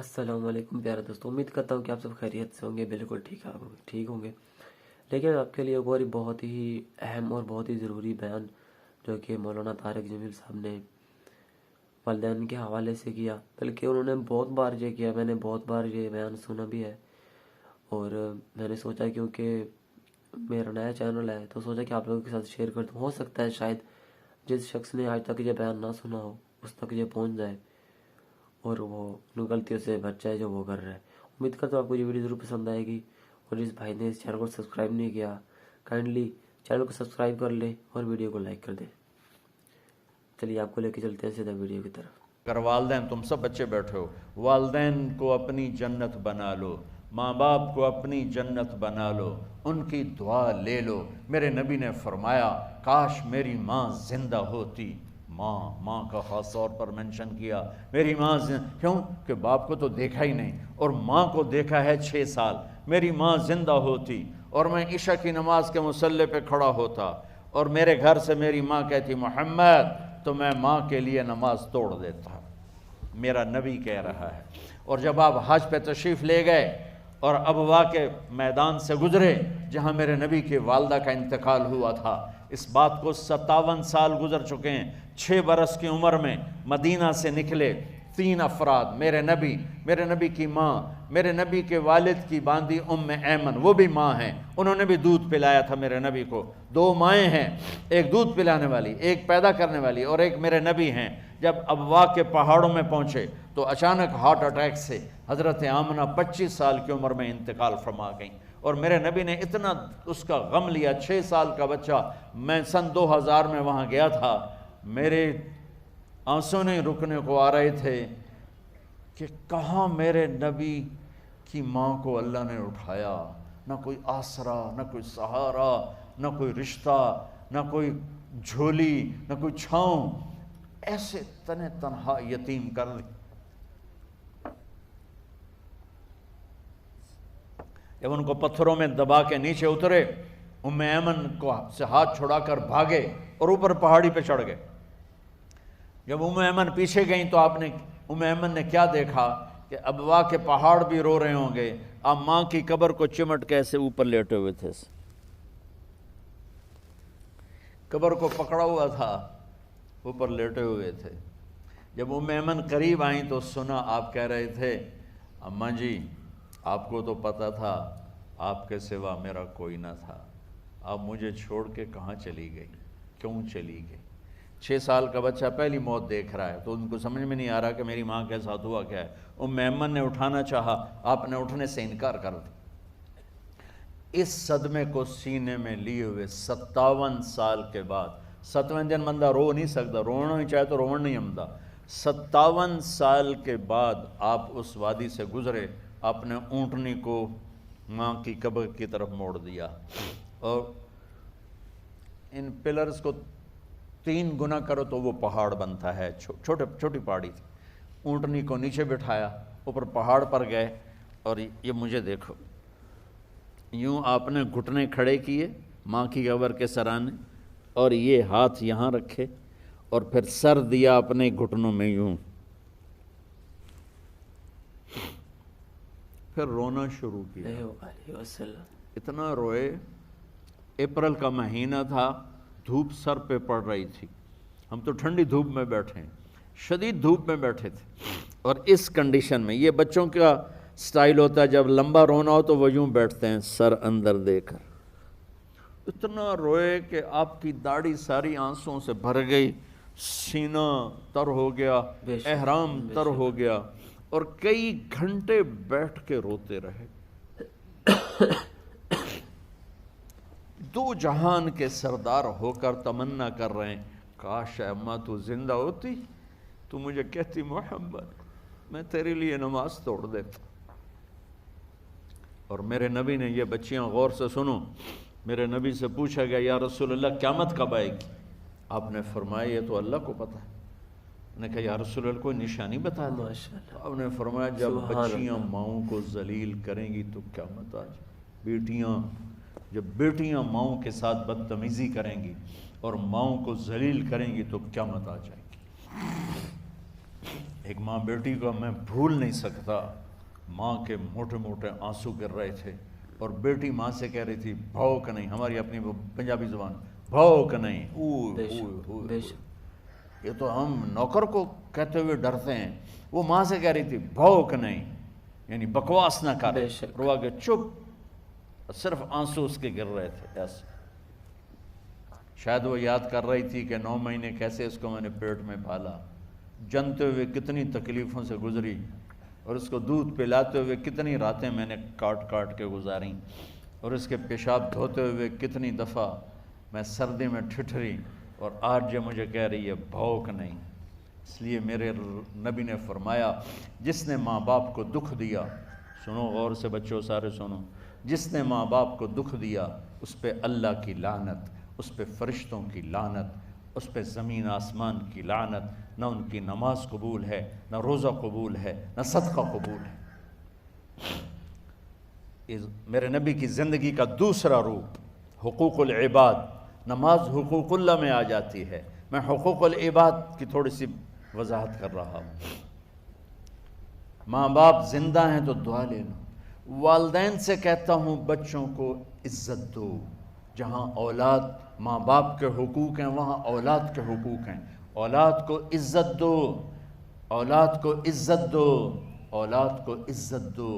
السلام علیکم پیارے دوستوں، امید کرتا ہوں کہ آپ سب خیریت سے ہوں گے، بالکل ٹھیک ہوں گے۔ لیکن آپ کے لیے ایک اور بہت ہی اہم اور بہت ہی ضروری بیان جو کہ مولانا طارق جمیل صاحب نے والدین کے حوالے سے کیا، بلکہ انہوں نے بہت بار یہ کیا، میں نے بہت بار یہ بیان سنا بھی ہے، اور میں نے سوچا کیونکہ میرا نیا چینل ہے تو سوچا کہ آپ لوگوں کے ساتھ شیئر کر دوں، ہو سکتا ہے شاید جس شخص نے آج تک یہ بیان نہ سنا ہو اس تک یہ پہنچ جائے اور وہ ان غلطیوں سے بچ جائے جو وہ کر رہا ہے۔ امید کرتا ہوں آپ کو یہ ویڈیو ضرور پسند آئے گی، اور جس بھائی نے اس چینل کو سبسکرائب نہیں کیا کائنڈلی چینل کو سبسکرائب کر لیں اور ویڈیو کو لائک کر دیں۔ چلیے آپ کو لے کے چلتے ہیں سیدھا ویڈیو کی طرف۔ اگر والدین، تم سب بچے بیٹھے ہو، والدین کو اپنی جنت بنا لو، ماں باپ کو اپنی جنت بنا لو، ان کی دعا لے لو۔ میرے نبی نے فرمایا کاش میری ماں زندہ ہوتی۔ ماں کا خاص طور پر منشن کیا، میری ماں کیوں کہ باپ کو تو دیکھا ہی نہیں، اور ماں کو دیکھا ہے 6 سال۔ میری ماں زندہ ہوتی اور میں عشاء کی نماز کے مصلی پہ کھڑا ہوتا اور میرے گھر سے میری ماں کہتی محمد، تو میں ماں کے لیے نماز توڑ دیتا۔ میرا نبی کہہ رہا ہے۔ اور جب آپ حج پہ تشریف لے گئے اور ابوا کے میدان سے گزرے جہاں میرے نبی کی والدہ کا انتقال ہوا تھا، اس بات کو 57 سال گزر چکے ہیں۔ 6 برس کی عمر میں مدینہ سے نکلے 3 افراد، میرے نبی کی ماں، میرے نبی کے والد کی باندی ام ایمن، وہ بھی ماں ہیں، انہوں نے بھی دودھ پلایا تھا میرے نبی کو۔ 2 مائیں ہیں، ایک دودھ پلانے والی، ایک پیدا کرنے والی، اور ایک میرے نبی ہیں۔ جب ابوا کے پہاڑوں میں پہنچے تو اچانک ہارٹ اٹیک سے حضرت آمنہ 25 سال کی عمر میں انتقال فرما گئیں، اور میرے نبی نے اتنا اس کا غم لیا۔ 6 سال کا بچہ، میں سن 2000 میں وہاں گیا تھا، میرے آنسوں نہیں رکنے کو آ رہے تھے کہ کہاں میرے نبی کی ماں کو اللہ نے اٹھایا، نہ کوئی آسرا، نہ کوئی سہارا، نہ کوئی رشتہ، نہ کوئی جھولی، نہ کوئی چھاؤں، ایسے تنہا یتیم کر دی۔ جب ان کو پتھروں میں دبا کے نیچے اترے، ام ایمن کو سے ہاتھ چھڑا کر بھاگے اور اوپر پہاڑی پہ چڑھ گئے۔ جب ام ایمن پیچھے گئیں تو ام ایمن نے کیا دیکھا کہ ابوا کے پہاڑ بھی رو رہے ہوں گے، آپ ماں کی قبر کو چمٹ کے ایسے اوپر لیٹے ہوئے تھے، قبر کو پکڑا ہوا تھا، اوپر لیٹے ہوئے تھے۔ جب ام ایمن قریب آئیں تو سنا آپ کہہ رہے تھے اماں جی، آپ کو تو پتہ تھا آپ کے سوا میرا کوئی نہ تھا، آپ مجھے چھوڑ کے کہاں چلی گئی، کیوں چلی گئی؟ 6 سال کا بچہ پہلی موت دیکھ رہا ہے تو ان کو سمجھ میں نہیں آ رہا کہ میری ماں کے ساتھ ہوا کیا ہے۔ ام ایمن نے اٹھانا چاہا، آپ نے اٹھنے سے انکار کر دیا۔ اس صدمے کو سینے میں لیے ہوئے 57 سال کے بعد، 7ویں دن بندہ رو نہیں سکتا، رونا ہی چاہے تو رونا نہیں آمدا، 57 سال کے بعد آپ اس وادی سے گزرے، آپ نے اونٹنی کو ماں کی قبر کی طرف موڑ دیا، اور ان پلرز کو 3 گنا کرو تو وہ پہاڑ بنتا ہے، چھوٹی پہاڑی تھی۔ اونٹنی کو نیچے بٹھایا، اوپر پہاڑ پر گئے، اور یہ مجھے دیکھو، یوں آپ نے گھٹنے کھڑے کیے ماں کی قبر کے سرانے، اور یہ ہاتھ یہاں رکھے، اور پھر سر دیا اپنے گھٹنوں میں یوں، پھر رونا شروع کیا۔ اتنا روئے، اپریل کا مہینہ تھا، دھوپ سر پہ پڑ رہی تھی، ہم تو ٹھنڈی دھوپ میں بیٹھے ہیں، شدید دھوپ میں بیٹھے تھے، اور اس کنڈیشن میں یہ بچوں کا سٹائل ہوتا ہے، جب لمبا رونا ہو تو وہ یوں بیٹھتے ہیں سر اندر دے کر۔ اتنا روئے کہ آپ کی داڑھی ساری آنسوں سے بھر گئی، سینہ تر ہو گیا، احرام تر ہو گیا، اور کئی گھنٹے بیٹھ کے روتے رہے۔ 2 جہان کے سردار ہو کر تمنا کر رہے ہیں کاش اے اماں تو زندہ ہوتی، تو مجھے کہتی محمد، میں تیرے لیے نماز توڑ دیتا۔ اور میرے نبی نے، یہ بچیاں غور سے سنو، میرے نبی سے پوچھا گیا یا رسول اللہ قیامت کب آئے گی؟ آپ نے فرمایا یہ تو اللہ کو پتہ ہے۔ نے کہا یا رسول اللہ کوئی نشانی بتا دیں۔ آپ نے فرمایا جب بچیاں ماؤں کو ذلیل کریں گی تو قیامت آ جائے۔ جب بیٹیاں ماؤں کے ساتھ بدتمیزی کریں گی اور ماؤں کو ذلیل کریں گی تو قیامت آ جائے گی۔ ایک ماں بیٹی کو میں بھول نہیں سکتا، ماں کے موٹے موٹے آنسو گر رہے تھے اور بیٹی ماں سے کہہ رہی تھی بھوک نہیں، ہماری اپنی پنجابی زبان بھوک نہیں، بے شک بے شک یہ تو ہم نوکر کو کہتے ہوئے ڈرتے ہیں، وہ ماں سے کہہ رہی تھی بھوک نہیں، یعنی بکواس نہ کر، بے شک روا کے چپ، صرف آنسو اس کے گر رہے تھے ایسے۔ شاید وہ یاد کر رہی تھی کہ 9 مہینے کیسے اس کو میں نے پیٹ میں پالا، جنتے ہوئے کتنی تکلیفوں سے گزری، اور اس کو دودھ پلاتے ہوئے کتنی راتیں میں نے کاٹ کاٹ کے گزاریں، اور اس کے پیشاب دھوتے ہوئے کتنی دفعہ میں سردی میں ٹھٹھری، اور آج یہ مجھے کہہ رہی ہے بھوک نہیں۔ اس لیے میرے نبی نے فرمایا جس نے ماں باپ کو دکھ دیا، سنو غور سے بچوں سارے سنو، جس نے ماں باپ کو دکھ دیا اس پہ اللہ کی لعنت، اس پہ فرشتوں کی لعنت، اس پہ زمین آسمان کی لعنت، نہ ان کی نماز قبول ہے، نہ روزہ قبول ہے، نہ صدقہ قبول ہے۔ میرے نبی کی زندگی کا دوسرا روپ حقوق العباد، نماز حقوق اللہ میں آ جاتی ہے، میں حقوق العباد کی تھوڑی سی وضاحت کر رہا ہوں۔ ماں باپ زندہ ہیں تو دعا لے لو۔ والدین سے کہتا ہوں بچوں کو عزت دو، جہاں اولاد ماں باپ کے حقوق ہیں وہاں اولاد کے حقوق ہیں، اولاد کو عزت دو، اولاد کو عزت دو، اولاد کو عزت دو۔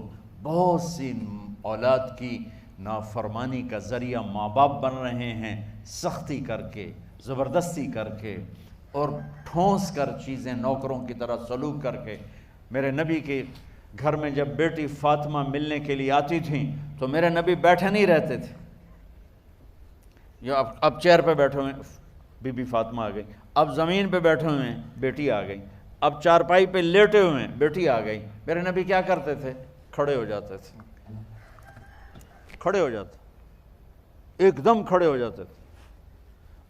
بہت سی اولاد کی نافرمانی کا ذریعہ ماں باپ بن رہے ہیں، سختی کر کے، زبردستی کر کے، اور ٹھونس کر چیزیں نوکروں کی طرح سلوک کر کے۔ میرے نبی کے گھر میں جب بیٹی فاطمہ ملنے کے لیے آتی تھیں تو میرے نبی بیٹھے نہیں رہتے تھے، یا اب چیئر پہ بیٹھے ہوئے بی بی فاطمہ آ گئی، اب زمین پہ بیٹھے ہوئے ہیں بیٹی آ گئی، اب چارپائی پہ لیٹے ہوئے ہیں بیٹی آ گئی۔ میرے نبی کیا کرتے تھے؟ کھڑے ہو جاتے تھے، کھڑے ہو جاتے، ایک دم کھڑے ہو جاتے تھے،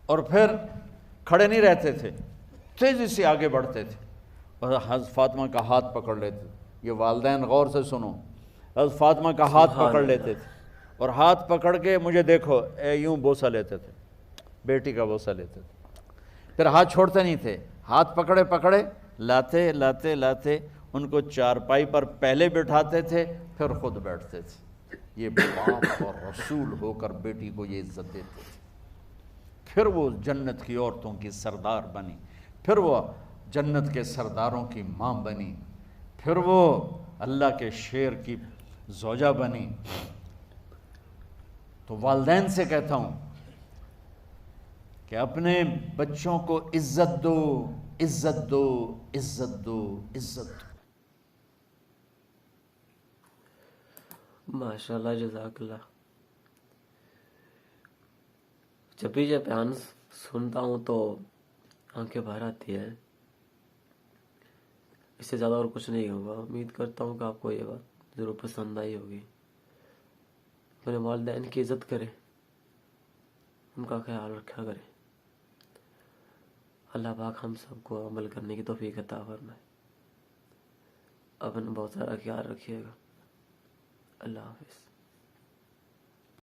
اور پھر کھڑے نہیں رہتے تھے، تیزی سے آگے بڑھتے تھے اور حضرت فاطمہ کا ہاتھ پکڑ لیتے تھے۔ یہ والدین غور سے سنو، حضرت فاطمہ کا ہاتھ پکڑ لیتے تھے اور ہاتھ پکڑ کے مجھے دیکھو یوں بوسہ لیتے تھے، بیٹی کا بوسہ لیتے تھے، پھر ہاتھ چھوڑتے نہیں تھے، ہاتھ پکڑے پکڑے لاتے لاتے لاتے ان کو چارپائی پر پہلے بٹھاتے تھے پھر خود بیٹھتے تھے۔ یہ باپ اور رسول ہو کر بیٹی کو یہ عزت دیتے تھے۔ پھر وہ جنت کی عورتوں کی سردار بنی، پھر وہ جنت کے سرداروں کی ماں بنی، پھر وہ اللہ کے شیر کی زوجہ بنی۔ تو والدین سے کہتا ہوں کہ اپنے بچوں کو عزت دو، عزت دو، عزت دو، عزت دو۔ ماشاءاللہ جزاک اللہ۔ جب بھی یہ بیان سنتا ہوں تو آنکھیں بھر آتی ہے، اس سے زیادہ اور کچھ نہیں ہوگا۔ امید کرتا ہوں کہ آپ کو یہ بات ضرور پسند آئی ہوگی۔ اپنے والدین کی عزت کریں، ان کا خیال رکھا کریں۔ اللہ پاک ہم سب کو عمل کرنے کی توفیق عطا فرمائے۔ اپنا بہت سارا خیال رکھیے گا۔ اللہ حافظ۔